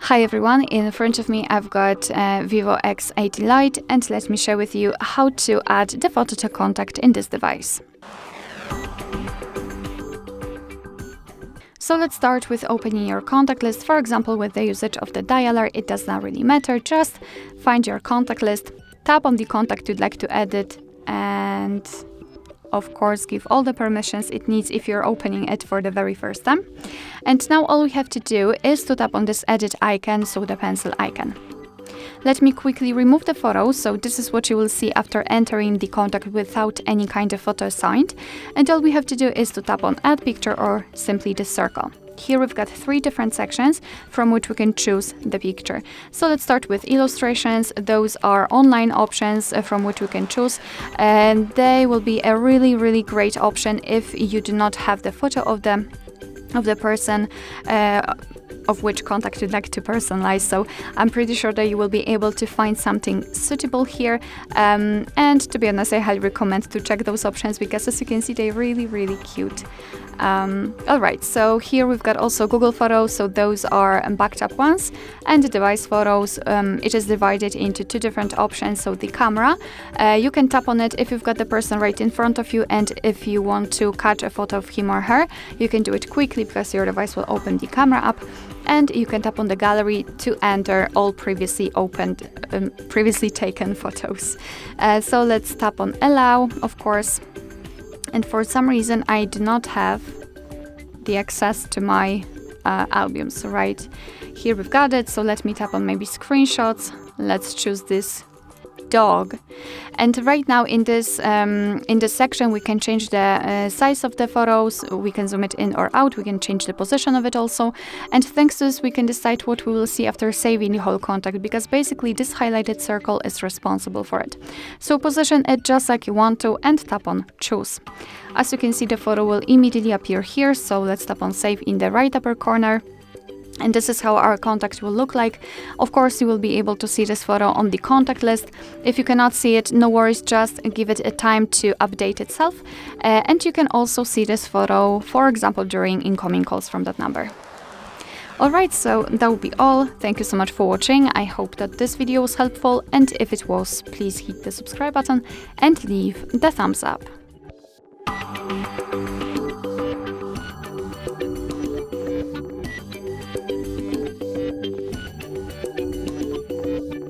Hi everyone, in front of me I've got VIVO X80 Lite, and let me share with you how to add the photo to contact in this device. So let's start with opening your contact list. For example, with the usage of the dialer, it does not really matter. Just find your contact list, tap on the contact you'd like to edit, and of course give all the permissions it needs if you're opening it for the very first time. And now all we have to do is to tap on this edit icon, so the pencil icon. Let me quickly remove the photo. So this is what you will see after entering the contact without any kind of photo assigned. And all we have to do is to tap on add picture or simply the circle. Here we've got 3 different sections from which we can choose the picture. So let's start with illustrations. Those are online options from which we can choose, and they will be a really great option if you do not have the photo of the person of which contact you'd like to personalize. So I'm pretty sure that you will be able to find something suitable here. And to be honest, I highly recommend to check those options because, as you can see, they're really cute. Alright, so here we've got also Google Photos, so those are backed up ones, and the device photos. It is divided into 2 different options. So the camera, you can tap on it if you've got the person right in front of you, and if you want to catch a photo of him or her, you can do it quickly because your device will open the camera app. And you can tap on the gallery to enter all previously taken photos. So let's tap on allow, of course. And for some reason, I do not have the access to my albums, right? Here we've got it. So let me tap on maybe screenshots. Let's choose this dog. And right now in this section, we can change the size of the photos. We can zoom it in or out. We can change the position of it also. And thanks to this, we can decide what we will see after saving the whole contact, because basically this highlighted circle is responsible for it. So position it just like you want to and tap on choose. As you can see, the photo will immediately appear here. So let's tap on save in the right upper corner. And this is how our contact will look like. Of course, you will be able to see this photo on the contact list. If you cannot see it, no worries, just give it a time to update itself. And you can also see this photo, for example, during incoming calls from that number. Alright, so that will be all. Thank you so much for watching. I hope that this video was helpful, and if it was, please hit the subscribe button and leave the thumbs up.